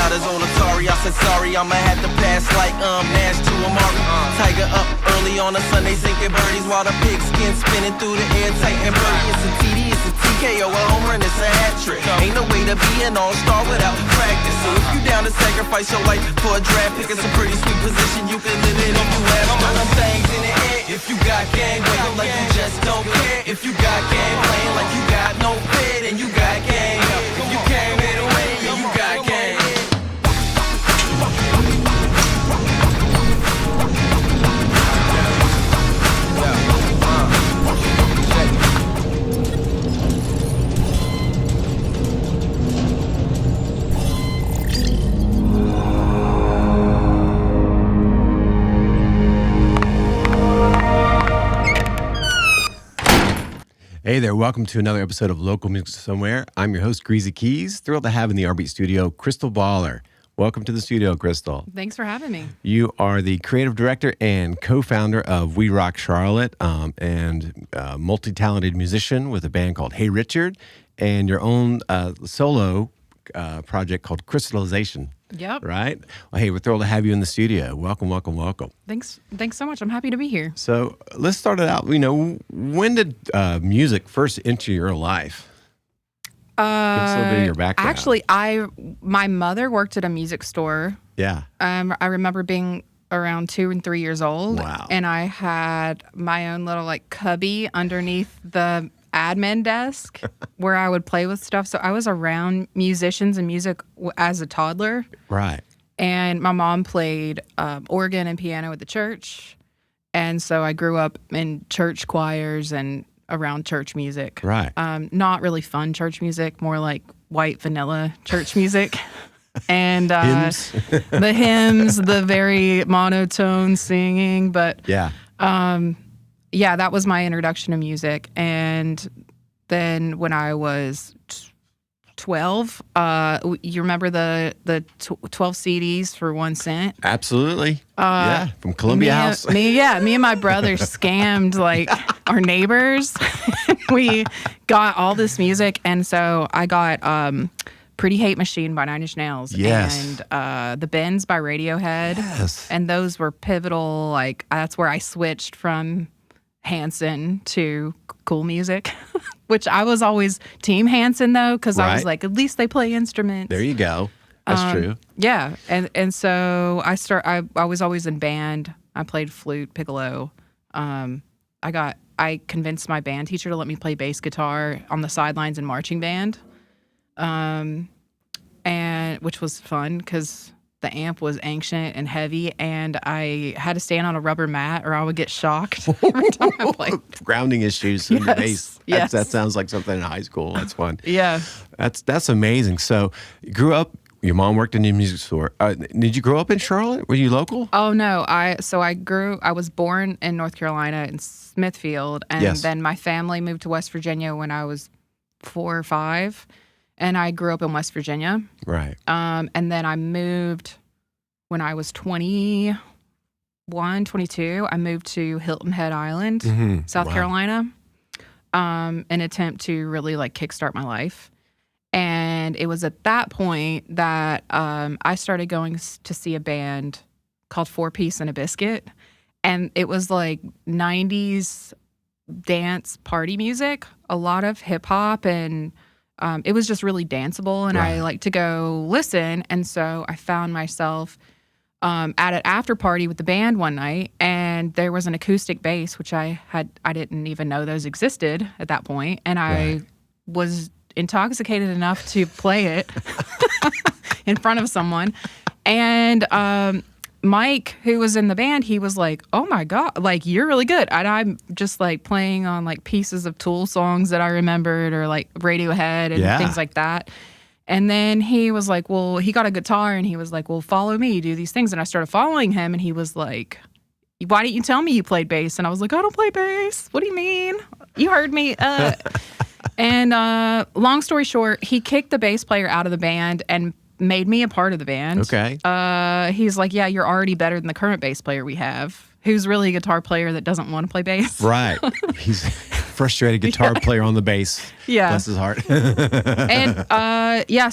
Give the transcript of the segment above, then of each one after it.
not his old Atari. I said sorry, I'ma have to pass like Nash to Amari. Tiger up early on a Sunday sinking birdies while the pigskin spinning through the air tight and birdie. It's a TD, it's a TKO, a home run, it's a hat trick. Ain't no way to be an all-star without practice. So if you down to sacrifice your life for a draft pick, it's a pretty sweet position you can live in if you have some things in the air. If you got game, wave them like you just don't care. If you got game, playing like you got no fear, then you got game. If you came here to win, then you got game. Hey there, welcome to another episode of Local Music Somewhere. I'm your host, Greazy Keyz. Thrilled to have in the R-Beat studio, Krystle Baller. Welcome to the studio, Krystle. Thanks for having me. You are the creative director and co-founder of We Rock Charlotte, and multi-talented musician with a band called Hey Richard, and your own solo project called Krystilization. Yep. Right? Well, hey, we're thrilled to have you in the studio. Welcome, welcome, welcome. Thanks so much. I'm happy to be here. So let's start it out. When did music first enter your life? Give us a little bit of your background. Actually, my mother worked at a music store. Yeah. I remember being around 2 and 3 years old. Wow. And I had my own little cubby underneath the admin desk where I would play with stuff. So I was around musicians and music as a toddler. Right. And my mom played organ and piano at the church. And so I grew up in church choirs and around church music. Right. Not really fun church music, more like white vanilla church music. And Hymns. the hymns, the very monotone singing. But Yeah. yeah, that was my introduction to music. And then when I was 12, you remember the 12 CDs for 1 cent? Absolutely. Yeah. From Columbia House. Me and my brother scammed our neighbors. We got all this music. And so I got Pretty Hate Machine by 9 Inch Nails. Yes. And The Bends by Radiohead. Yes. And those were pivotal. That's where I switched from Hanson to cool music, which I was always team Hanson though, because I was like, at least they play instruments. There you go. That's true. Yeah, and so I was always in band. I played flute, piccolo. I convinced my band teacher to let me play bass guitar on the sidelines in marching band, and which was fun because the amp was ancient and heavy, and I had to stand on a rubber mat or I would get shocked every time I played. Grounding issues in the bass. Yes. That sounds like something in high school. That's fun. Yeah. That's amazing. So you grew up, your mom worked in a music store. Did you grow up in Charlotte? Were you local? Oh, no. I was born in North Carolina in Smithfield, and then my family moved to West Virginia when I was 4 or 5. And I grew up in West Virginia. Right. And then I moved when I was 21, 22. I moved to Hilton Head Island, South Carolina, in an attempt to really kickstart my life. And it was at that point that I started going to see a band called 4 Piece and a Biscuit. And it was 90s dance party music, a lot of hip hop, and it was just really danceable, and I like to go listen. And so I found myself at an after party with the band one night, and there was an acoustic bass, which I didn't even know those existed at that point. And I was intoxicated enough to play it in front of someone. And Mike, who was in the band, he was like, "Oh my God, you're really good." And I'm just playing on pieces of Tool songs that I remembered, or Radiohead and things like that. And then he was like, well, he got a guitar and he was like, "Well, follow me, do these things." And I started following him, and he was like, "Why didn't you tell me you played bass?" And I was like, "I don't play bass. What do you mean? You heard me." And long story short, he kicked the bass player out of the band and made me a part of the band. Okay. He's like, "Yeah, you're already better than the current bass player we have, who's really a guitar player that doesn't want to play bass." Right. He's frustrated guitar player on the bass. Yeah. Bless his heart. And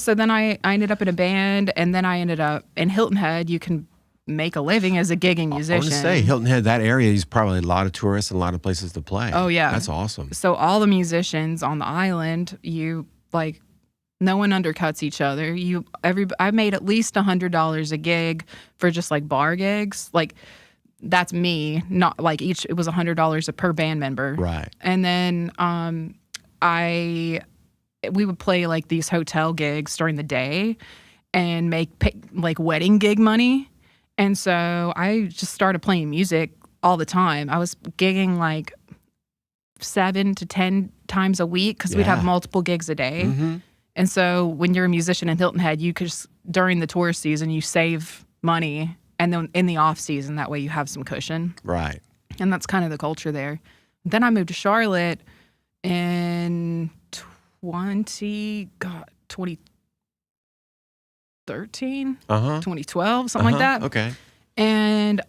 so then I ended up in a band, and then I ended up in Hilton Head. You can make a living as a gigging musician. I want to say Hilton Head, that area is probably a lot of tourists and a lot of places to play. Oh yeah, that's awesome. So all the musicians on the island, no one undercuts each other. I made at least $100 a gig for just like bar gigs. Like that's me, not like it was $100 per band member. Right. And then we would play like these hotel gigs during the day and make like wedding gig money. And so I just started playing music all the time. I was gigging like 7 to 10 times a week because we'd have multiple gigs a day. Mm-hmm. And so when you're a musician in Hilton Head, you could just, during the tour season, you save money. And then in the off season, that way you have some cushion. Right. And that's kind of the culture there. Then I moved to Charlotte in 2013, 2012, something like that. Okay. And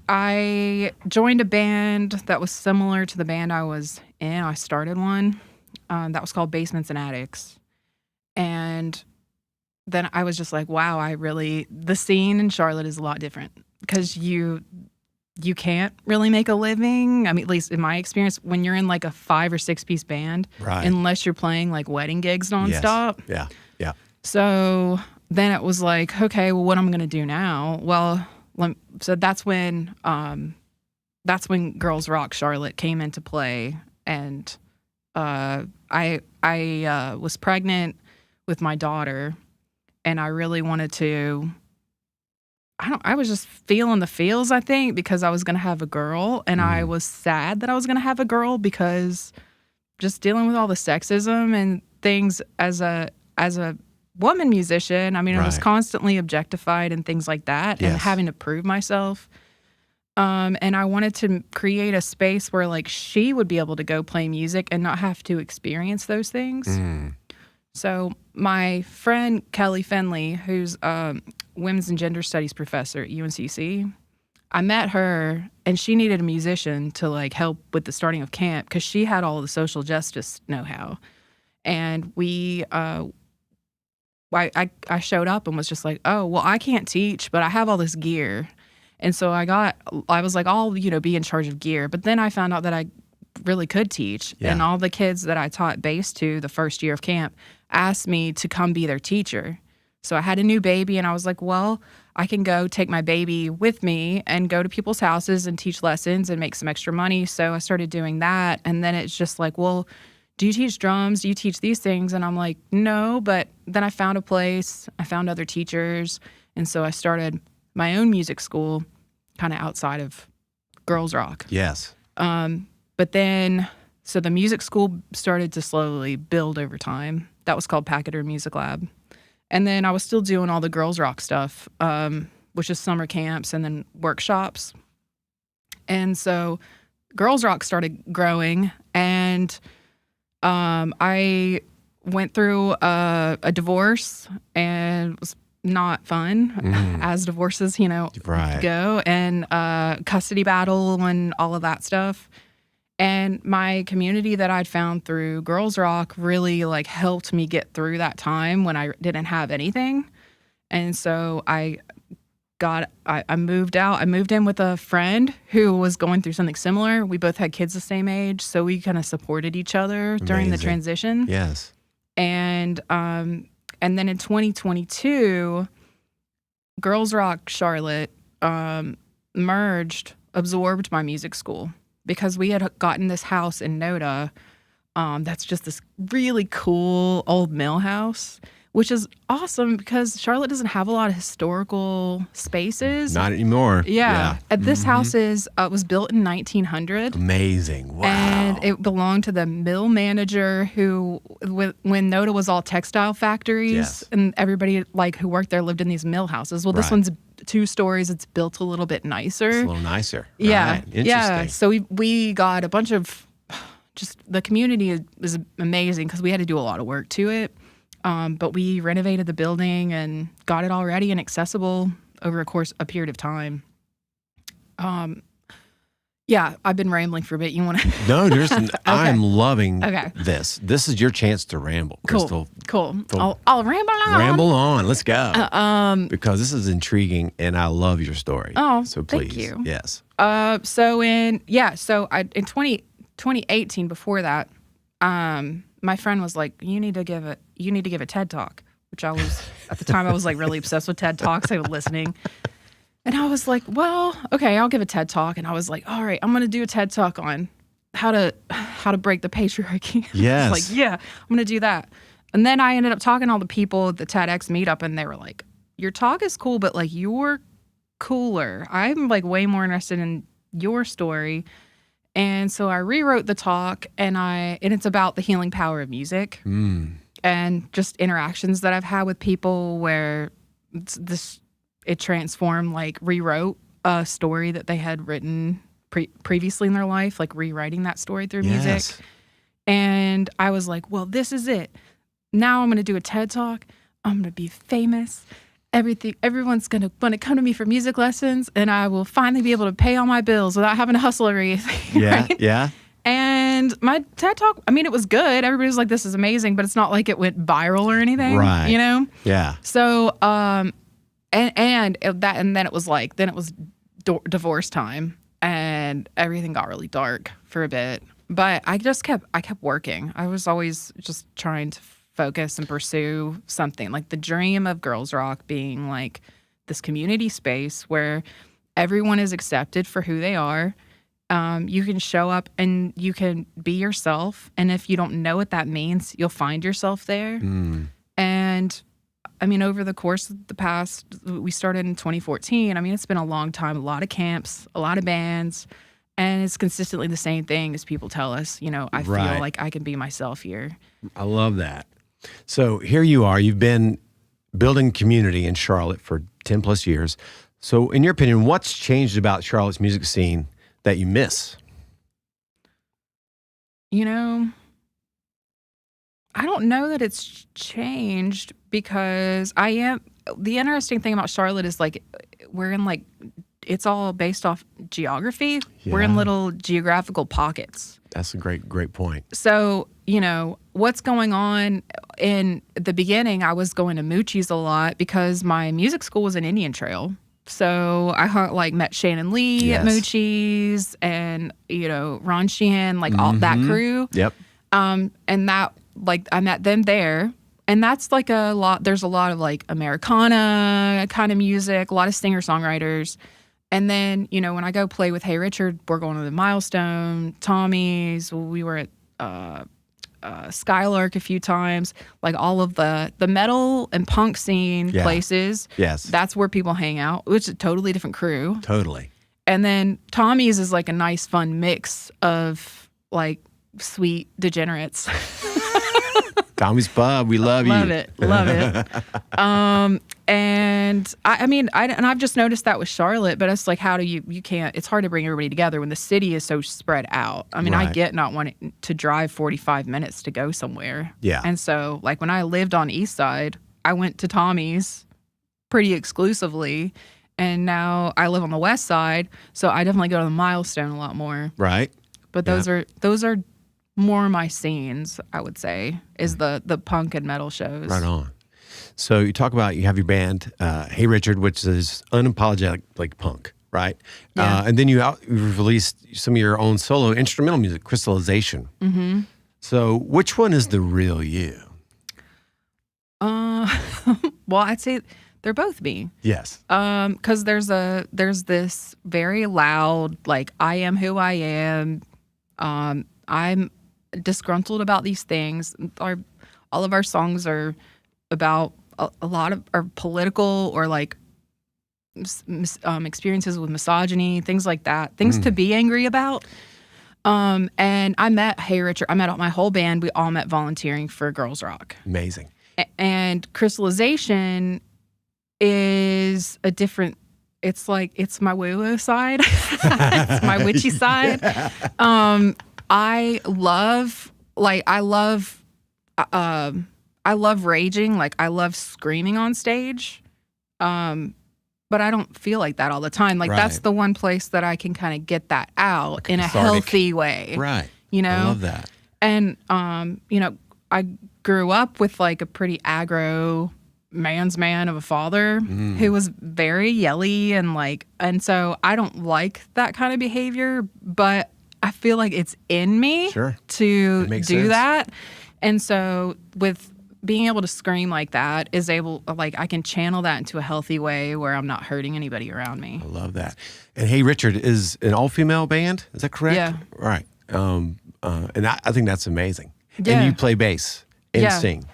I joined a band that was similar to the band I was in. I started one that was called Basements and Attics. And then I was just like, wow, the scene in Charlotte is a lot different because you can't really make a living. I mean, at least in my experience, when you're in like a 5 or 6 piece band, right, unless you're playing like wedding gigs nonstop. Yes. Yeah. So then it was like, okay, well, what am I going to do now? Well, so that's when Girls Rock Charlotte came into play, and I was pregnant with my daughter, and I really wanted to. I was just feeling the feels, I think, because I was going to have a girl, and I was sad that I was going to have a girl because just dealing with all the sexism and things as a woman musician, I mean, I was constantly objectified and things like that, and having to prove myself. And I wanted to create a space where like she would be able to go play music and not have to experience those things. So my friend Kelly Finley, who's women's and gender studies professor at UNCC, I met her, and she needed a musician to like help with the starting of camp because she had all of the social justice know-how. And I showed up and was just like, oh, well, I can't teach, but I have all this gear. And so I was like, I'll, be in charge of gear. But then I found out that I really could teach. Yeah. And all the kids that I taught bass to the first year of camp asked me to come be their teacher. So I had a new baby, and I was like, well, I can go take my baby with me and go to people's houses and teach lessons and make some extra money. So I started doing that. And then it's just like, well, do you teach drums? Do you teach these things? And I'm like, no. But then I found a place. I found other teachers. And so I started my own music school kind of outside of Girls Rock. Yes. But then, so the music school started to slowly build over time. That was called Packeter Music Lab. And then I was still doing all the Girls Rock stuff, which is summer camps and then workshops. And so Girls Rock started growing, and I went through a divorce, and it was not fun as divorces, go, and custody battle and all of that stuff. And my community that I'd found through Girls Rock really like helped me get through that time when I didn't have anything. And so I moved out. I moved in with a friend who was going through something similar. We both had kids the same age, so we kind of supported each other during the transition. Yes. And then in 2022, Girls Rock Charlotte absorbed my music school because we had gotten this house in Noda that's just this really cool old mill house, which is awesome because Charlotte doesn't have a lot of historical spaces. Not anymore. Yeah. This house was built in 1900. Amazing. Wow. And it belonged to the mill manager who, when Noda was all textile factories, and everybody like who worked there lived in these mill houses. Well, this one's 2 stories. It's built a little bit nicer. It's a little nicer. Yeah. Right. Interesting. Yeah. So we got a bunch of, just the community is amazing because we had to do a lot of work to it. But we renovated the building and got it all ready and accessible over a period of time. Yeah, I've been rambling for a bit. You want to? No, I'm loving Okay. this. This is your chance to ramble, Krystle. Cool. I'll ramble on. Ramble on. Let's go. Because this is intriguing, and I love your story. Oh, so please, thank you. Yes. So in 2018, before that, my friend was like, you need to give a TED talk, which I was at the time I was like really obsessed with TED talks. I was listening. And I was like, well, okay, I'll give a TED talk. And I was like, all right, I'm going to do a TED talk on how to break the patriarchy. Yes. I was like, yeah, I'm going to do that. And then I ended up talking to all the people at the TEDx meetup, and they were like, your talk is cool, but like you're cooler. I'm like way more interested in your story. And so I rewrote the talk, and it's about the healing power of music and just interactions that I've had with people where it transformed, like rewrote a story that they had written previously in their life, like rewriting that story through music. And I was like, well, this is it. Now I'm going to do a TED talk. I'm going to be famous. Everyone's going to want to come to me for music lessons, and I will finally be able to pay all my bills without having to hustle or anything. Yeah, right? yeah. And my TED talk, I mean, it was good. Everybody was like, this is amazing, but it's not like it went viral or anything. Right. You know? Yeah. So, and then it was like, divorce time, and everything got really dark for a bit. But I kept working. I was always just trying to focus and pursue something, like the dream of Girls Rock being like this community space where everyone is accepted for who they are. You can show up and you can be yourself. And if you don't know what that means, you'll find yourself there. And I mean, over the course of the past, we started in 2014. I mean, it's been a long time, a lot of camps, a lot of bands, and it's consistently the same thing as people tell us. You know, I feel like I can be myself here. I love that. So here you are. You've been building community in Charlotte for 10 plus years. So in your opinion, what's changed about Charlotte's music scene that you miss? You know, I don't know that it's changed, because the interesting thing about Charlotte is like we're in like, it's all based off geography. Yeah. We're in little geographical pockets. That's a great point. So, you know, what's going on in the beginning, I was going to Moochie's a lot because my music school was an Indian Trail. So I met Shannon Lee at Moochie's, and, you know, Ron Sheehan, like all that crew. Yep. And that, like, I met them there. And that's like there's a lot of like Americana kind of music, a lot of singer-songwriters. And then, you know, when I go play with Hey Richard, we're going to the Milestone, Tommy's. We were at Skylark a few times. Like all of the metal and punk scene places. Yes. That's where people hang out, which is a totally different crew. Totally. And then Tommy's is like a nice, fun mix of like sweet degenerates. Tommy's Pub, we love you. Love it. And I've just noticed that with Charlotte, but it's like, how do you can't, it's hard to bring everybody together when the city is so spread out. I mean, I get not wanting to drive 45 minutes to go somewhere. Yeah. And so like when I lived on East Side, I went to Tommy's pretty exclusively. And now I live on the West Side, so I definitely go to the Milestone a lot more. Right. But those are more my scenes, I would say, is the punk and metal shows. Right on. So you talk about, you have your band, Hey Richard, which is unapologetic, like punk, right? Yeah. And then you've released some of your own solo instrumental music, Krystilization. Mm-hmm. So which one is the real you? Well, I'd say they're both me. Yes. Because there's this very loud, like, I am who I am. I'm disgruntled about these things. All of our songs are about a lot of are political or like experiences with misogyny, things like that, things to be angry about. And I met Hey Richard. I met my whole band. We all met volunteering for Girls Rock. Amazing. And Krystillization is a different. It's like it's my woo-woo side. It's my witchy side. I love raging. Like, I love screaming on stage. but I don't feel like that all the time. Like that's Right. the one place that I can kind of get that out in a cathartic. healthy way. Right. You know? I love that. And, you know, I grew up with like a pretty aggro man's man of a father who was very yelly and so I don't like that kind of behavior, but I feel like it's in me Sure. to It makes do sense. that. And so with being able to scream like that I can channel that into a healthy way where I'm not hurting anybody around me. I love that. And Hey Richard is an all-female band. Is that correct? Yeah. Right. And I think that's amazing. Yeah. And you play bass and Yeah. sing.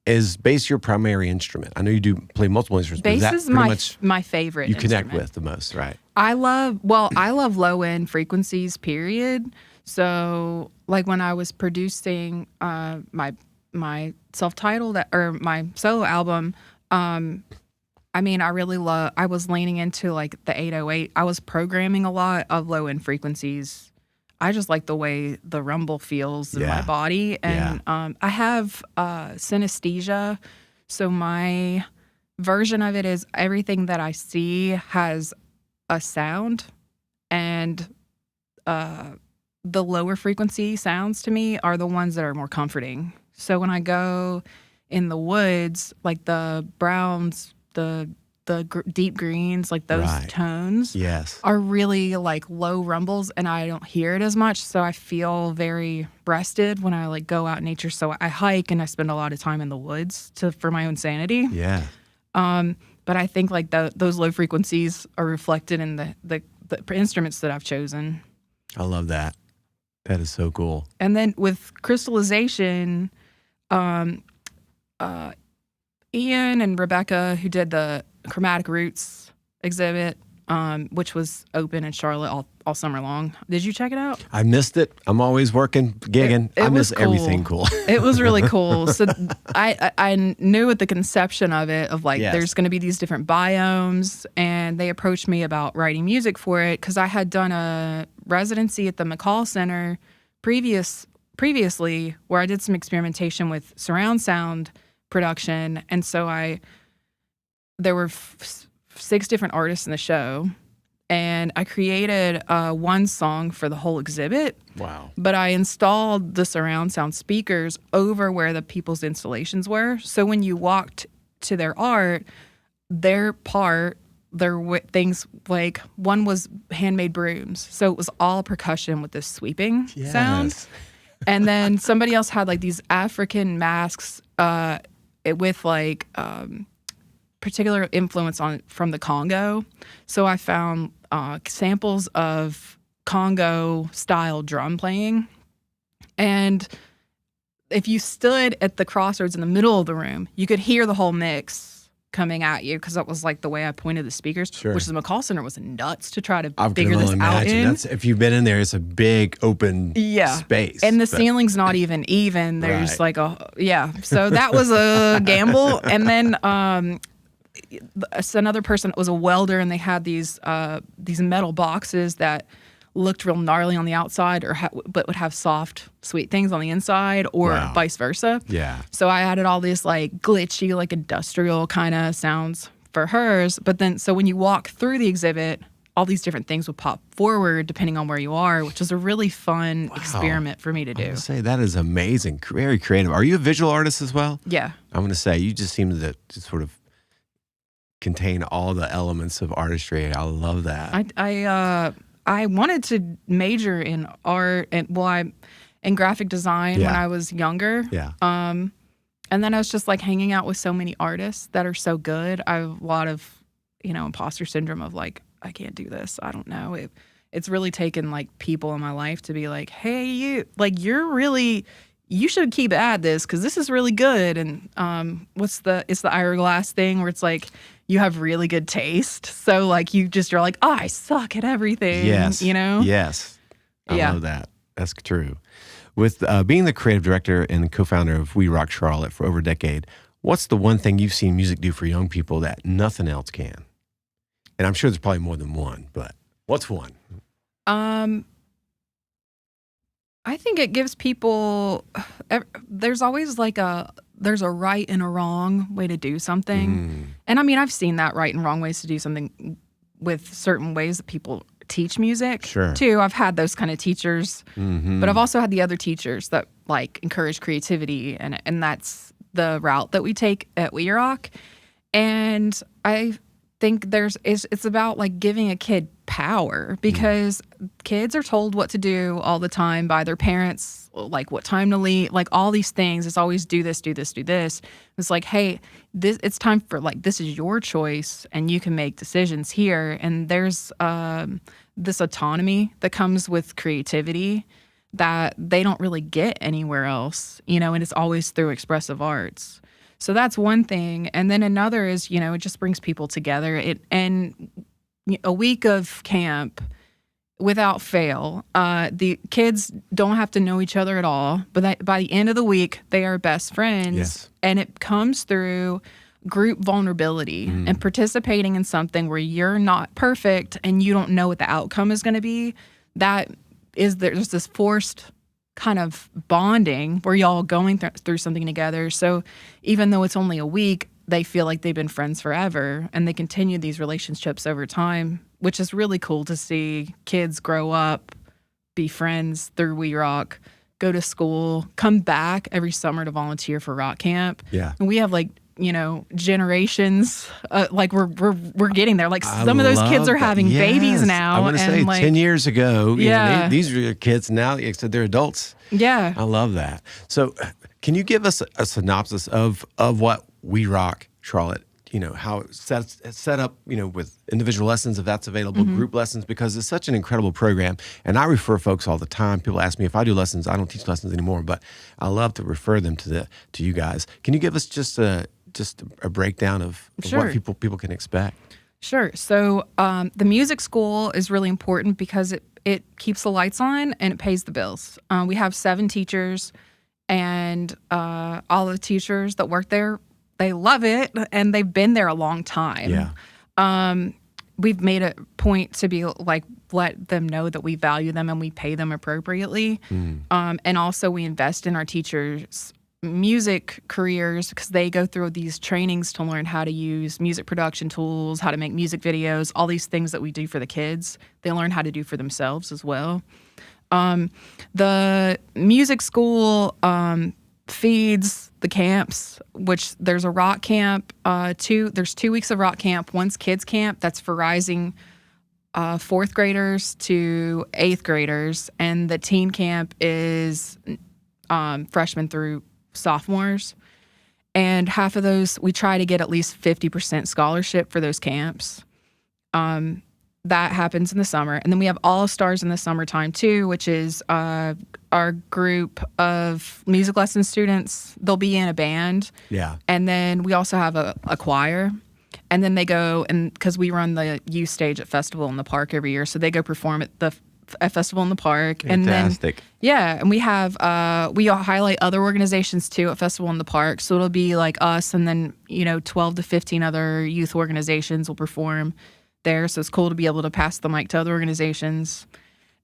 Is bass your primary instrument? I know you do play multiple instruments. but Bass that is pretty much my favorite you connect instrument. with the most, right? I love low end frequencies, period. So like when I was producing my self-titled or my solo album, I mean, I was leaning into like the 808. I was programming a lot of low end frequencies. I just like the way the rumble feels in my body. And I have synesthesia. So my version of it is everything that I see has a sound, and the lower frequency sounds to me are the ones that are more comforting. So when I go in the woods, like the browns, the deep greens, like those Right. tones Yes. are really like low rumbles, and I don't hear it as much. So I feel very rested when I like go out in nature. So I hike and I spend a lot of time in the woods for my own sanity. Yeah. But I think like those low frequencies are reflected in the instruments that I've chosen. I love that. That is so cool. And then with crystallization, Ian and Rebecca, who did the Chromatic Roots exhibit, which was open in Charlotte all summer long. Did you check it out? I missed it. I'm always working, gigging. It I miss was cool. everything cool. It was really cool. So I knew at the conception of it, of like, Yes. there's going to be these different biomes, and they approached me about writing music for it because I had done a residency at the McCall Center previously where I did some experimentation with surround sound production. And so there were 6 different artists in the show, and I created one song for the whole exhibit. Wow. But I installed the surround sound speakers over where the people's installations were. So when you walked to their art, their things like one was handmade brooms. So it was all percussion with this sweeping sound. Yes. And then somebody else had like these African masks with like particular influence from the Congo. So I found samples of Congo style drum playing. And if you stood at the crossroads in the middle of the room, you could hear the whole mix coming at you because that was like the way I pointed the speakers, Sure. which the McCall Center was nuts to try to I can figure only this out imagine. in. That's, if you've been in there, it's a big open space. And the but- ceiling's not even. There's Right. like so that was a gamble. And then another person was a welder, and they had these metal boxes that looked real gnarly on the outside, but would have soft, sweet things on the inside, or Wow. vice versa. Yeah. So I added all these like glitchy, like industrial kind of sounds for hers. But then, so when you walk through the exhibit, all these different things would pop forward depending on where you are, which was a really fun experiment for me to I'm do. going to say that is amazing. Very creative. Are you a visual artist as well? Yeah. I'm going to say you just seem to sort of contain all the elements of artistry. I love that. I wanted to major in art and graphic design when Yeah. I was younger. Yeah. And then I was just like hanging out with so many artists that are so good. I have a lot of, imposter syndrome of like, I can't do this. I don't know. It's really taken like people in my life to be like, hey, you should keep at this because this is really good. And it's the Ira Glass thing where it's like you have really good taste. So like you're like, oh, I suck at everything. Yes. Yes. I Yeah. love that. That's true. With being the creative director and co-founder of We Rock Charlotte for over a decade, what's the one thing you've seen music do for young people that nothing else can? And I'm sure there's probably more than one, but what's one? I think it gives people. There's always like there's a right and a wrong way to do something. And I mean, I've seen that right and wrong ways to do something with certain ways that people teach music too. I've had those kind of teachers, but I've also had the other teachers that like encourage creativity, and that's the route that we take at We Rock. And I think it's about like giving a kid power, because kids are told what to do all the time by their parents, like what time to leave, like all these things. It's always do this, do this, do this. It's like, hey, it's time for like, this is your choice and you can make decisions here. And there's this autonomy that comes with creativity that they don't really get anywhere else, and it's always through expressive arts. So that's one thing. And then another is, it just brings people together. And a week of camp, without fail, the kids don't have to know each other at all. But by the end of the week, they are best friends. Yes. And it comes through group vulnerability and participating in something where you're not perfect and you don't know what the outcome is going to be. There's this forced kind of bonding where y'all going through something together. So even though it's only a week, they feel like they've been friends forever, and they continue these relationships over time, which is really cool to see kids grow up, be friends through We Rock, go to school, come back every summer to volunteer for rock camp. Yeah. And we have like, generations, like we're getting there. Like some of those kids are having babies now. I want to say like, 10 years ago, these are your kids now, except they're adults. Yeah. I love that. So can you give us a synopsis of what We Rock Charlotte, how it's set up, with individual lessons, if that's available, group lessons, because it's such an incredible program. And I refer folks all the time. People ask me if I do lessons. I don't teach lessons anymore, but I love to refer them to you guys. Can you give us just a breakdown of what people can expect? Sure. So the music school is really important because it keeps the lights on and it pays the bills. We have 7 teachers, and all the teachers that work there, they love it, and they've been there a long time. Yeah. We've made a point to be like, let them know that we value them and we pay them appropriately. And also we invest in our teachers' music careers, because they go through these trainings to learn how to use music production tools, how to make music videos, all these things that we do for the kids, they learn how to do for themselves as well. The music school feeds the camps, which there's a rock camp, there's 2 weeks of rock camp. One's kids camp, that's for rising 4th graders to 8th graders, and the teen camp is freshmen through sophomores. And half of those, we try to get at least 50% scholarship for those camps. That happens in the summer. And then we have All Stars in the summertime too, which is our group of music lesson students. They'll be in a band. Yeah. And then we also have a choir. And then they go, and because we run the youth stage at Festival in the Park every year, so they go perform at Festival in the Park. Fantastic. And then, and we have, we highlight other organizations too at Festival in the Park. So it'll be like us, and then, 12 to 15 other youth organizations will perform there. So it's cool to be able to pass the mic to other organizations.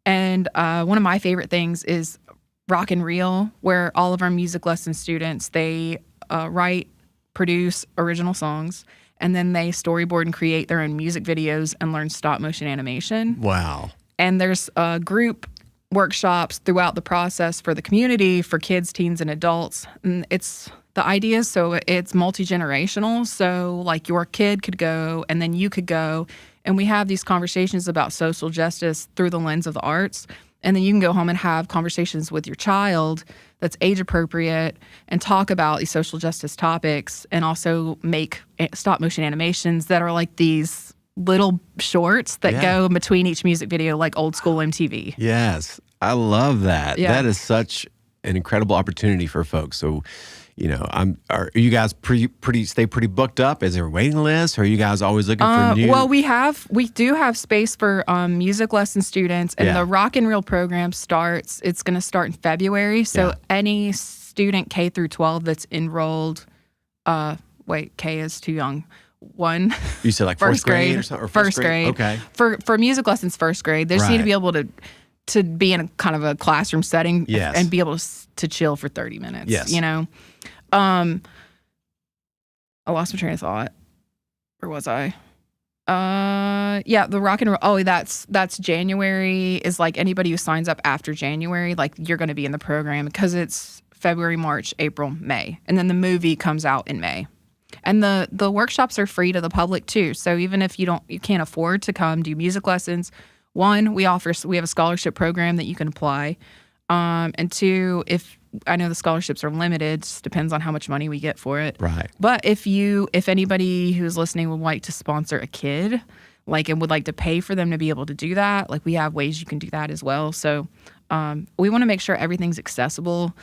And one of my favorite things is Rock and Reel, where all of our music lesson students, they write, produce original songs, and then they storyboard and create their own music videos and learn stop motion animation. Wow. And there's group workshops throughout the process for the community, for kids, teens, and adults. And it's the idea, so it's multi-generational. So like your kid could go, and then you could go, and we have these conversations about social justice through the lens of the arts. And then you can go home and have conversations with your child that's age appropriate and talk about these social justice topics, and also make stop motion animations that are like these little shorts that go in between each music video, like old school MTV. Yes, I love that. Yeah. That is such an incredible opportunity for folks. So, are you guys stay pretty booked up? Is there a waiting list? Or are you guys always looking for new? Well, we do have space for music lesson students, and the Rock and Reel program it's going to start in February. So any student K through 12 that's enrolled, K is too young. One. You said like first grade or something? Or first grade. Okay. For music lessons, first grade, they just need to be able to be in a kind of a classroom setting and be able to chill for 30 minutes. Yes. I lost my train of thought. Where was I? Yeah, the rock and roll. Oh, that's January. Is like anybody who signs up after January, like you're going to be in the program because it's February, March, April, May, and then the movie comes out in May. And the workshops are free to the public too. So even if you can't afford to come do music lessons, one, we have a scholarship program that you can apply. And two, if I know the scholarships are limited, just depends on how much money we get for it. Right. But if anybody who's listening would like to sponsor a kid, like, and would like to pay for them to be able to do that, like we have ways you can do that as well. So we want to make sure everything's accessible.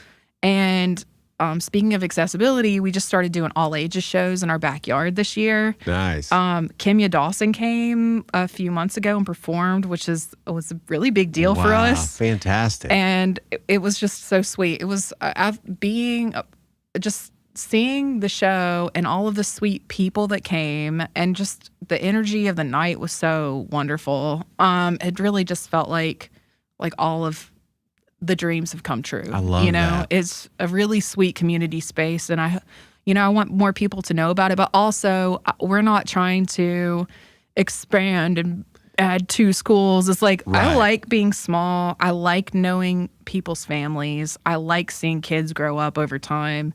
And speaking of accessibility, we just started doing all ages shows in our backyard this year. Nice. Kimya Dawson came a few months ago and performed, which was a really big deal for us. Fantastic. And it was just so sweet. It was just seeing the show and all of the sweet people that came and just the energy of the night was so wonderful. It really just felt like all of the dreams have come true. I love that. It's a really sweet community space, and I want more people to know about it. But also, we're not trying to expand and add 2 schools. It's like I like being small. I like knowing people's families. I like seeing kids grow up over time,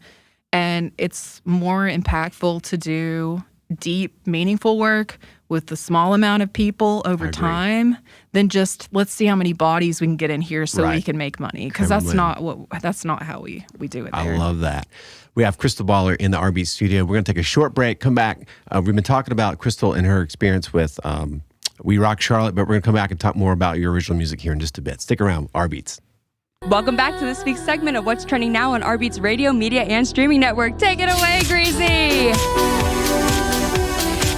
and it's more impactful to do deep, meaningful work with the small amount of people over time than just let's see how many bodies we can get in here so we can make money, because that's not how we do it there. I love that. We have Krystle Baller in the RB studio. We're going to take a short break, come back. We've been talking about Krystle and her experience with We Rock Charlotte, but we're going to come back and talk more about your original music here in just a bit. Stick around, R-Beats. Welcome back to this week's segment of What's Trending Now on R-Beats Radio, Media, and Streaming Network. Take it away, Greazy!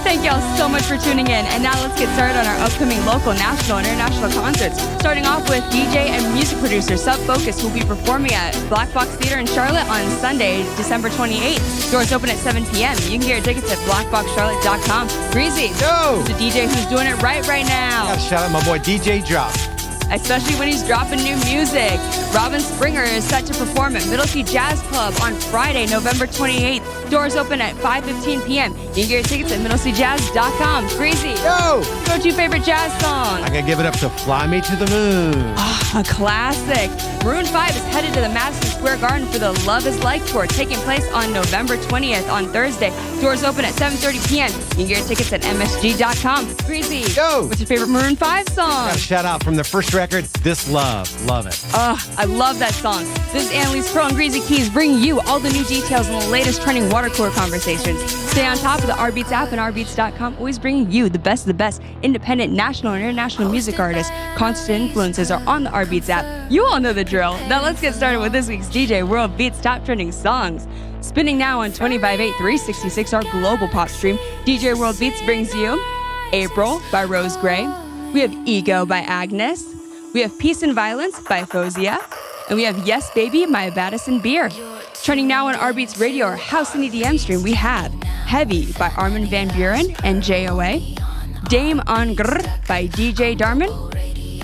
Thank y'all so much for tuning in. And now let's get started on our upcoming local, national, and international concerts. Starting off with DJ and music producer Sub Focus, who will be performing at Black Box Theater in Charlotte on Sunday, December 28th. Doors open at 7 p.m. You can get your tickets at blackboxcharlotte.com. Greazy, Yo! the DJ who's doing it right now. Yeah, shout out my boy DJ Drop. Especially when he's dropping new music. Robin Springer is set to perform at Middlesea Jazz Club on Friday, November 28th. Doors open at 5:15 p.m. You can get your tickets at middleseajazz.com. Greazy, Yo! what's your favorite jazz song? I gotta give it up to Fly Me to the Moon. A classic. Maroon 5 is headed to the Madison Square Garden for the Love is Like tour, taking place on November 20th on Thursday. Doors open at 7:30 p.m. You can get your tickets at msg.com. Greazy, Yo! what's your favorite Maroon 5 song? Got a shout out from their first record, This Love. Love it. I love that song. This is Annalise Pearl and Greazy Keyz bringing you all the new details on the latest trending water cooler conversations. Stay on top of the R-Beats app and rbeats.com, always bringing you the best of the best independent, national, and international music artists. Constant influences are on the R-Beats app. You all know the drill. Now let's get started with this week's DJ World Beats Top Trending Songs. Spinning now on 25/8 366, our global pop stream, DJ World Beats brings you April by Rose Gray. We have Ego by Agnes. We have Peace and Violence by Fozia. And we have Yes Baby by Madison Beer. Trending now on R-Beats Radio, our house and EDM stream, we have Heavy by Armin van Buuren and JOA. Dame on Grr by DJ Darman.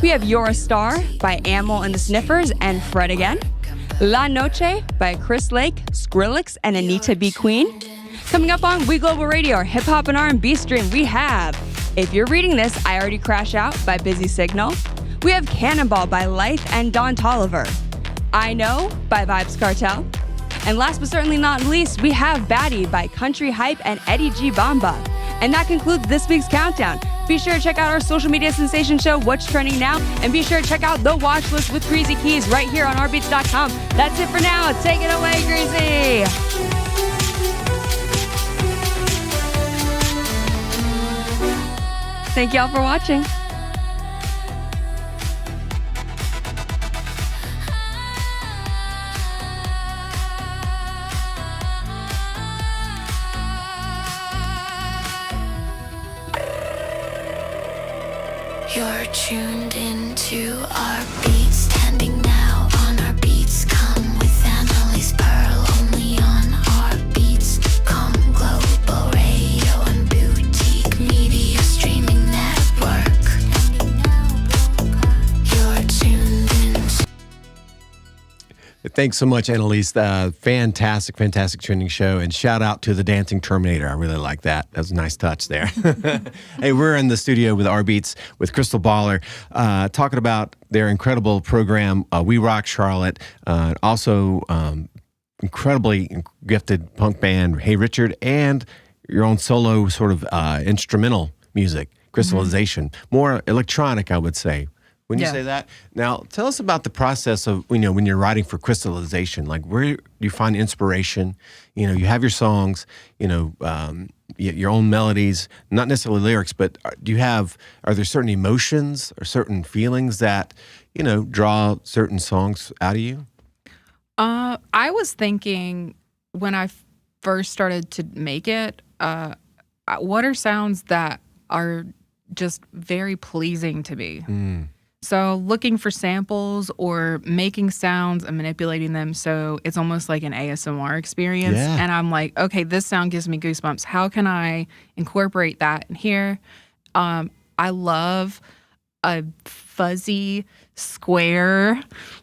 We have You're a Star by Amel and the Sniffers and Fred Again. La Noche by Chris Lake, Skrillex, and Anita B. Queen. Coming up on We Global Radio, our hip hop and R&B stream, we have If You're Reading This, I Already Crash Out by Busy Signal. We have Cannonball by Life and Don Tolliver. I Know by Vibes Cartel. And last but certainly not least, we have Baddie by Country Hype and Eddie G. Bamba. And that concludes this week's countdown. Be sure to check out our social media sensation show, What's Trending Now, and be sure to check out the watch list with Greazy Keyz right here on rbeats.com. That's it for now. Take it away, Greazy. Thank y'all for watching. You're tuned into our beats, standing now on our beats. Come with Annalise Pearl, only on our beats. Come global radio and boutique media streaming network. You're tuned in. Thanks so much, Annalise. Fantastic trending show. And shout out to the Dancing Terminator. I really like that. That was a nice touch there. Hey, we're in the studio with R-Beats with Krystle Baller, talking about their incredible program, We Rock Charlotte. Also, incredibly gifted punk band, Hey Richard, and your own solo sort of instrumental music, Krystilization. More electronic, I would say. When you say that. Now, tell us about the process of, when you're writing for Krystilization. Like, where do you find inspiration? You have your songs, your own melodies, not necessarily lyrics, but are there certain emotions or certain feelings that, draw certain songs out of you? I was thinking when I first started to make it, what are sounds that are just very pleasing to me? So looking for samples or making sounds and manipulating them so it's almost like an ASMR experience. Yeah. And I'm like, okay, this sound gives me goosebumps. How can I incorporate that in here? I love a fuzzy, square,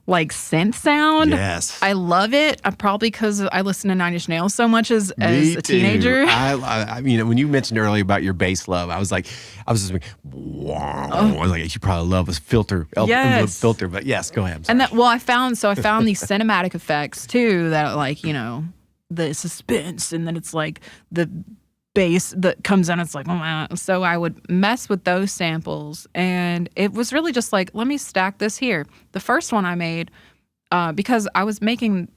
like synth sound. Yes. I love it. Probably because I listen to Nine Inch Nails so much as a teenager. I mean, when you mentioned earlier about your bass love, I was just like, wow. I was like, you probably love this filter, filter. But yes, go ahead. And I found these cinematic effects too that the suspense, and then it's like the bass that comes in, it's like, oh man. So I would mess with those samples, and it was really just like, let me stack this here. The first one I made, because I was making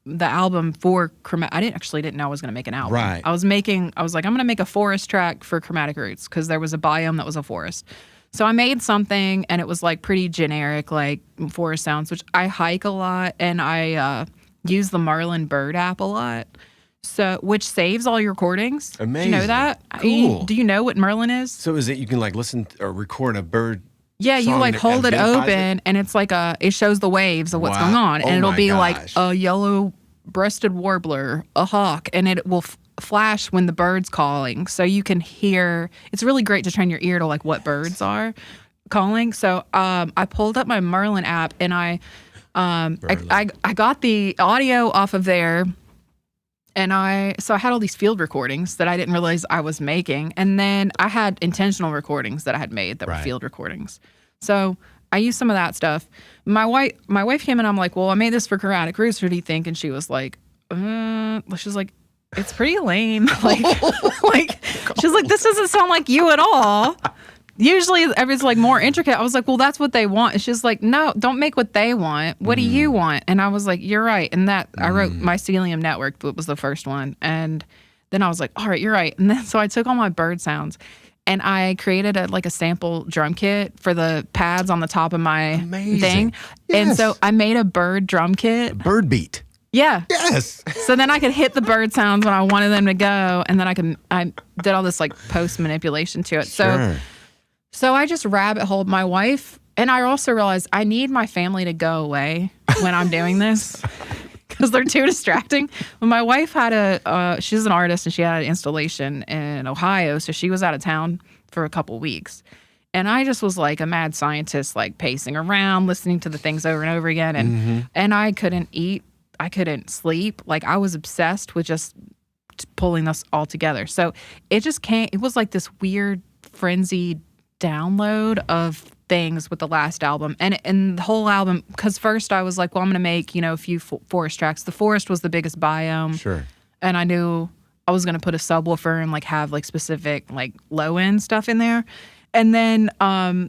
the album for I didn't know I was going to make an album. Right. I was like, I'm going to make a forest track for Chromatic Roots because there was a biome that was a forest. So I made something, and it was like pretty generic, like forest sounds, which I hike a lot, and I use the Marlin Bird app a lot. So, which saves all your recordings. Amazing. Do you know that? Cool. Do you know what Merlin is? So is it you can like listen or record a bird? Yeah, you song like that hold it identifies open, and it's like it shows the waves of what's Wow. going on, and Oh it'll my be like gosh. a yellow-breasted warbler, a hawk, and it will flash when the bird's calling, so you can hear. It's really great to train your ear to like what birds are calling. So I pulled up my Merlin app, and I got the audio off of there. And I had all these field recordings that I didn't realize I was making. And then I had intentional recordings that I had made that were field recordings. So I used some of that stuff. My wife came in, I'm like, well, I made this for Chromatic Roots. What do you think? And she was like, she's like, it's pretty lame. She's like, this doesn't sound like you at all. Usually it's like more intricate. I was like, well, that's what they want. And she's like, no, don't make what they want. What do you want? And I was like, you're right. And I wrote Mycelium Network, that was the first one. And then I was like, all right, you're right. And then so I took all my bird sounds and I created a sample drum kit for the pads on the top of my thing. Yes. And so I made a bird drum kit. Bird beat. Yeah. Yes. So then I could hit the bird sounds when I wanted them to go. And then I did all this like post manipulation to it. Sure. So I just rabbit holed my wife, and I also realized I need my family to go away when I'm doing this because they're too distracting. When my wife had she's an artist, and she had an installation in Ohio, so she was out of town for a couple weeks. And I just was like a mad scientist, like pacing around, listening to the things over and over again. And I couldn't eat. I couldn't sleep. Like I was obsessed with just pulling this all together. So it just came, it was like this weird frenzied download of things with the last album and the whole album, because first I was like, well, I'm gonna make a few forest tracks. The forest was the biggest biome, Sure. and I knew I was gonna put a subwoofer and like have like specific like low end stuff in there. And then I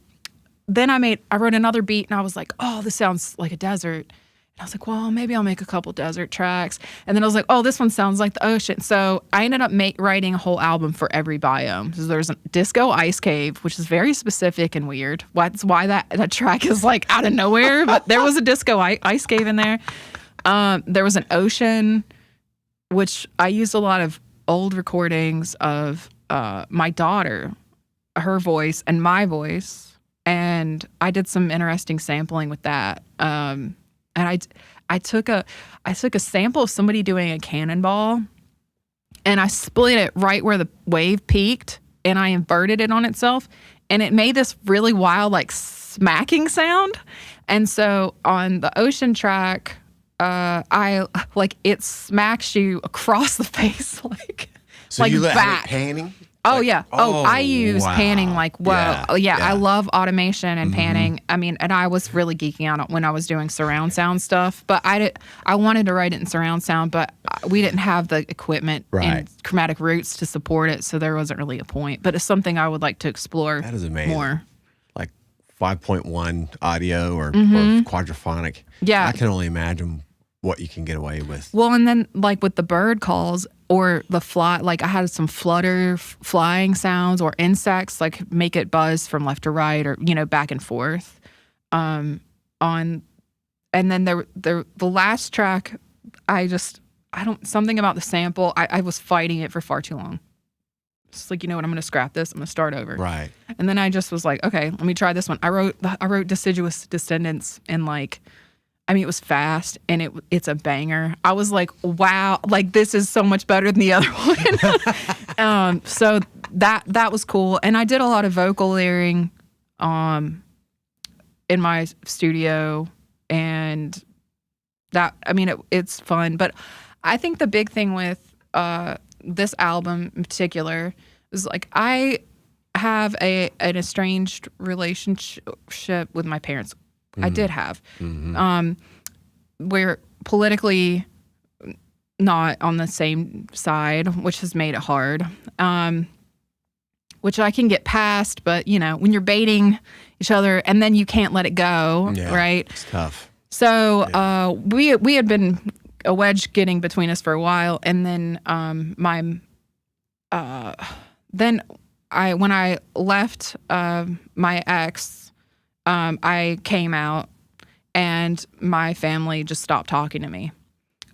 wrote another beat, and I was like, oh, this sounds like a desert. And I was like, well, maybe I'll make a couple desert tracks. And then I was like, oh, this one sounds like the ocean. So I ended up writing a whole album for every biome. So there's a disco ice cave, which is very specific and weird. That's why that track is like out of nowhere. But there was a disco ice cave in there. There was an ocean, which I used a lot of old recordings of my daughter, her voice and my voice. And I did some interesting sampling with that. And I took a sample of somebody doing a cannonball, and I split it right where the wave peaked, and I inverted it on itself, and it made this really wild like smacking sound. And so on the ocean track, I like it smacks you across the face, like So like you have back. it panning? Oh yeah. I use wow. panning like whoa. Yeah, Oh, yeah. yeah. I love automation and panning. I mean, and I was really geeking out when I was doing surround sound stuff. But I wanted to write it in surround sound, but we didn't have the equipment Right. and chromatic roots to support it, so there wasn't really a point. But it's something I would like to explore. That is amazing. More. Like 5.1 audio or quadraphonic. Yeah. I can only imagine what you can get away with. Well, and then like with the bird calls or the fly, like I had some flying sounds or insects, like make it buzz from left to right or, back and forth. And then the last track, something about the sample, I was fighting it for far too long. It's like, you know what, I'm going to scrap this. I'm going to start over. Right. And then I just was like, okay, let me try this one. I wrote Deciduous Descendants in it was fast and it's a banger. I was like, wow, like this is so much better than the other one. So that was cool. And I did a lot of vocal layering in my studio, and that, it's fun. But I think the big thing with this album in particular is like I have an estranged relationship with my parents. I did have. We're politically not on the same side, which has made it hard. Which I can get past, but when you're baiting each other and then you can't let it go, right? It's tough. So we had been a wedge getting between us for a while, and then when I left my ex. I came out and my family just stopped talking to me.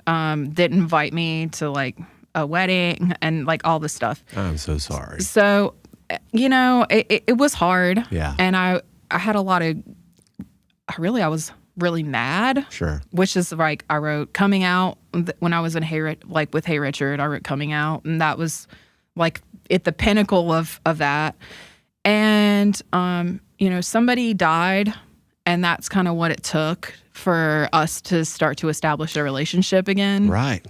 Didn't invite me to like a wedding and like all this stuff. I'm so sorry. So, it was hard. Yeah. And I had a lot of, I was really mad. Sure. Which is like, I wrote Coming Out when I was in with Hey Richard, I wrote Coming Out, and that was like at the pinnacle of that. And, somebody died, and that's kind of what it took for us to start to establish a relationship again. Right.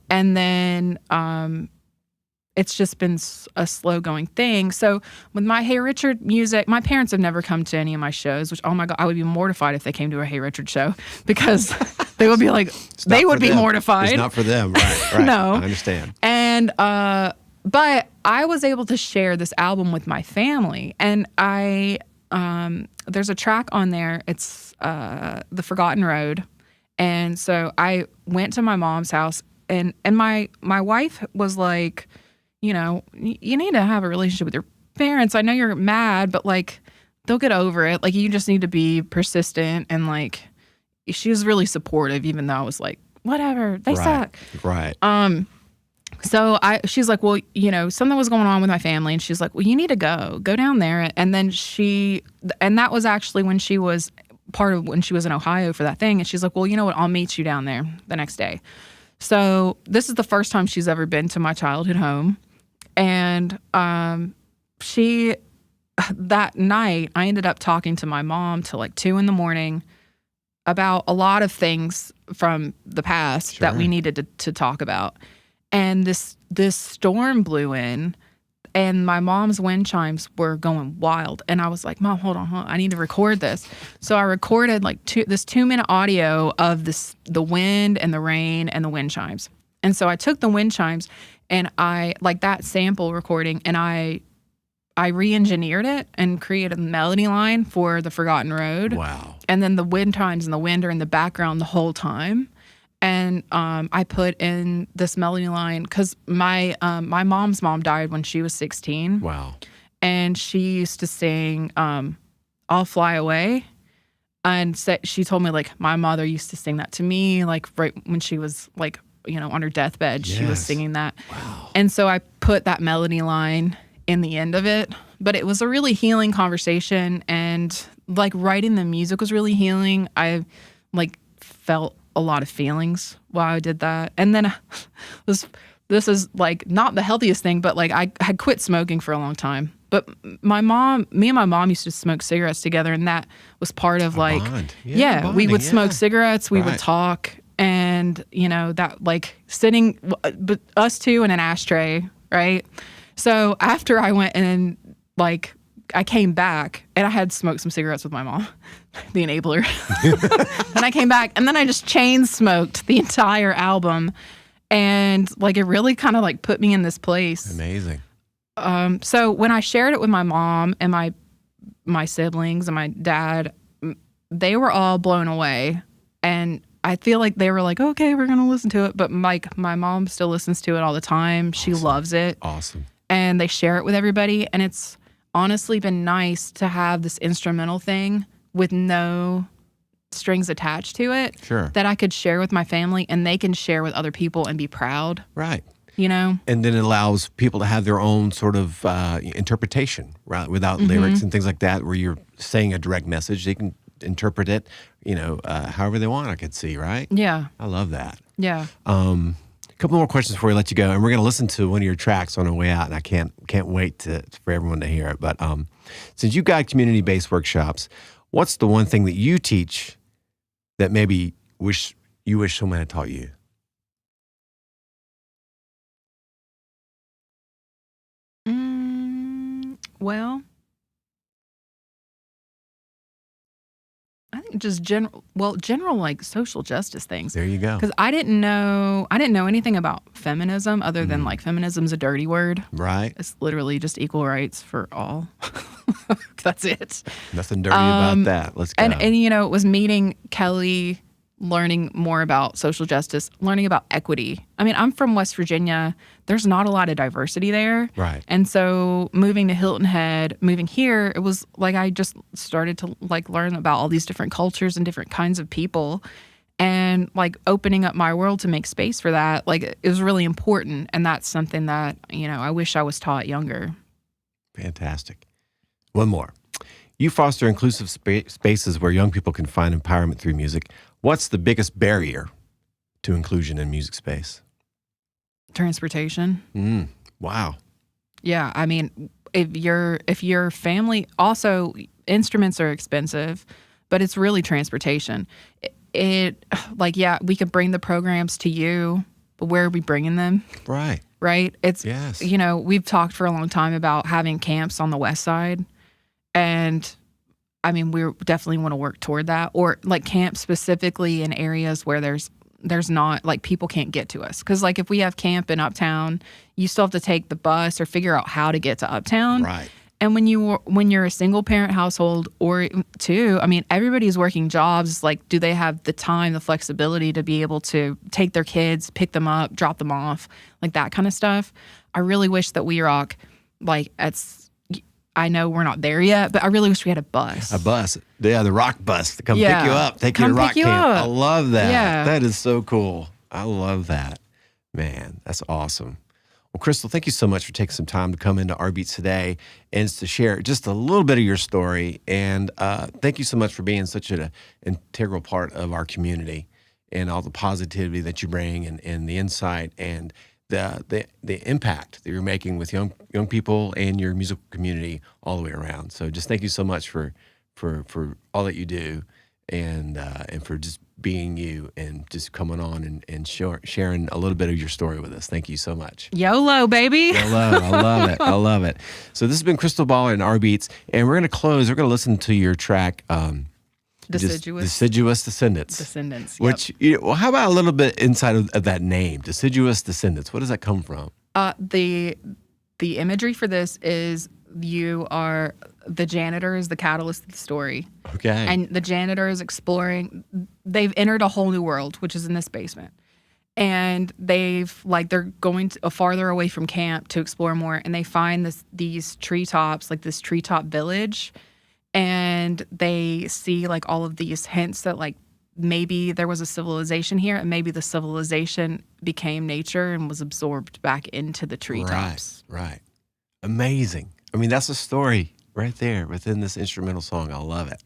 And then it's just been a slow going thing. So with my Hey Richard music, my parents have never come to any of my shows, which, oh my God, I would be mortified if they came to a Hey Richard show, because they would be like, they would be mortified. It's not for them. Right. No. I understand. And, but I was able to share this album with my family, and there's a track on there. It's The Forgotten Road. And so I went to my mom's house, and my wife was like, you need to have a relationship with your parents. I know you're mad, but like they'll get over it. Like you just need to be persistent. And like she was really supportive, even though I was like, whatever, they suck. Right. So she's like, well, something was going on with my family. And she's like, well, you need to go down there. And then and that was actually when she was when she was in Ohio for that thing. And she's like, well, you know what? I'll meet you down there the next day. So this is the first time she's ever been to my childhood home. And that night, I ended up talking to my mom till like 2 a.m. about a lot of things from the past that we needed to talk about. And this storm blew in, and my mom's wind chimes were going wild. And I was like, Mom, hold on, I need to record this. So I recorded like this 2-minute audio of the wind and the rain and the wind chimes. And so I took the wind chimes and I like that sample recording, and I re-engineered it and created a melody line for The Forgotten Road. Wow. And then the wind chimes and the wind are in the background the whole time. And I put in this melody line because my mom's mom died when she was 16. Wow. And she used to sing I'll Fly Away. And she told me, like, my mother used to sing that to me, like, right when she was, like, on her deathbed. She was singing that. Wow. And so I put that melody line in the end of it. But it was a really healing conversation. And, like, writing the music was really healing. I, like, felt a lot of feelings while I did that. And then this is like not the healthiest thing, but like I had quit smoking for a long time. But me and my mom used to smoke cigarettes together, and that was part of like, bond. we would smoke cigarettes, we would talk, And, that like sitting, but us two in an ashtray, right? So after I went and like, I came back and I had smoked some cigarettes with my mom, the enabler. And I came back and then I just chain smoked the entire album. And like, it really kind of like put me in this place. Amazing. So when I shared it with my mom and my siblings and my dad, they were all blown away. And I feel like they were like, okay, we're going to listen to it. But my mom still listens to it all the time. She loves it. Awesome. And they share it with everybody. And it's honestly been nice to have this instrumental thing with no strings attached to it. Sure. That I could share with my family and they can share with other people and be proud. Right. And then it allows people to have their own sort of interpretation, right? Without lyrics and things like that, where you're saying a direct message. They can interpret it, however they want, I could see, right? Yeah. I love that. Yeah. A couple more questions before we let you go, and we're going to listen to one of your tracks on our way out, and I can't wait for everyone to hear it. But since you got community-based workshops, what's the one thing that you teach that maybe you wish someone had taught you? Well, I think just general like social justice things. There you go. Because I didn't know anything about feminism other than like feminism's a dirty word. Right. It's literally just equal rights for all. That's it. Nothing dirty about that. Let's go. And it was meeting Kelly, learning more about social justice, learning about equity. I mean, I'm from West Virginia. There's not a lot of diversity there. Right. And so moving to Hilton Head, moving here, it was like I just started to like learn about all these different cultures and different kinds of people and like opening up my world to make space for that. Like it was really important. And that's something that, I wish I was taught younger. Fantastic. One more. You foster inclusive spaces where young people can find empowerment through music. What's the biggest barrier to inclusion in music space? Transportation. Wow. Yeah, I mean, if your family, also instruments are expensive, but it's really transportation. It we could bring the programs to you, but where are we bringing them? Right. Right. It's yes. We've talked for a long time about having camps on the west side, and I mean, we definitely want to work toward that, or like camp specifically in areas where there's not like people can't get to us. Because like if we have camp in Uptown, you still have to take the bus or figure out how to get to Uptown. Right. And when you're a single parent household or two, I mean, everybody's working jobs. Like, do they have the time, the flexibility to be able to take their kids, pick them up, drop them off, like that kind of stuff? I really wish that We Rock, I know we're not there yet, but I really wish we had a bus. A bus. Yeah, the rock bus to come pick you up, take you to rock camp. I love that. Yeah. That is so cool. I love that. Man, that's awesome. Well, Krystle, thank you so much for taking some time to come into Our Beats today and to share just a little bit of your story. And thank you so much for being such an integral part of our community and all the positivity that you bring and the insight and the impact that you're making with young people and your musical community all the way around. So just thank you so much for all that you do and for just being you and just coming on and sharing a little bit of your story with us. Thank you so much. YOLO, baby. YOLO. I love it. I love it. So this has been Krystle Baller and Our Beats, and we're going to close. We're going to listen to your track, Deciduous Descendants. Descendants. Yep. Which, how about a little bit inside of that name, Deciduous Descendants? What does that come from? The imagery for this is the janitor is the catalyst of the story. Okay. And the janitor is exploring. They've entered a whole new world, which is in this basement. And they're going farther away from camp to explore more. And they find these treetops, like this treetop village. And they see like all of these hints that like maybe there was a civilization here, and maybe the civilization became nature and was absorbed back into the treetops. Right. Amazing. I mean, that's a story right there within this instrumental song. I love it.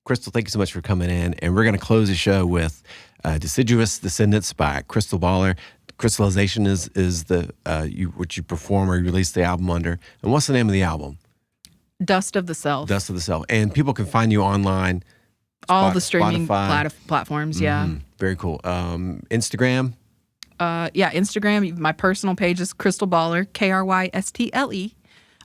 Krystle, thank you so much for coming in. And we're going to close the show with Deciduous Descendants by Krystle Baller. Krystillization is what you perform or you release the album under. And what's the name of the album? Dust of the Self. Dust of the Self. And people can find you online. All the streaming Spotify. platforms, yeah. Very cool. Instagram. Instagram. My personal page is Krystle Baller, Krystle.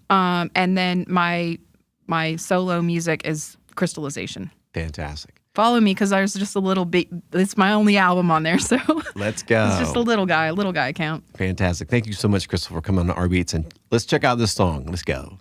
And then my solo music is Krystilization. Fantastic. Follow me because there's just a little bit. It's my only album on there, so Let's go. it's just a little guy account. Fantastic. Thank you so much, Krystle, for coming on to Our Beats. And let's check out this song. Let's go.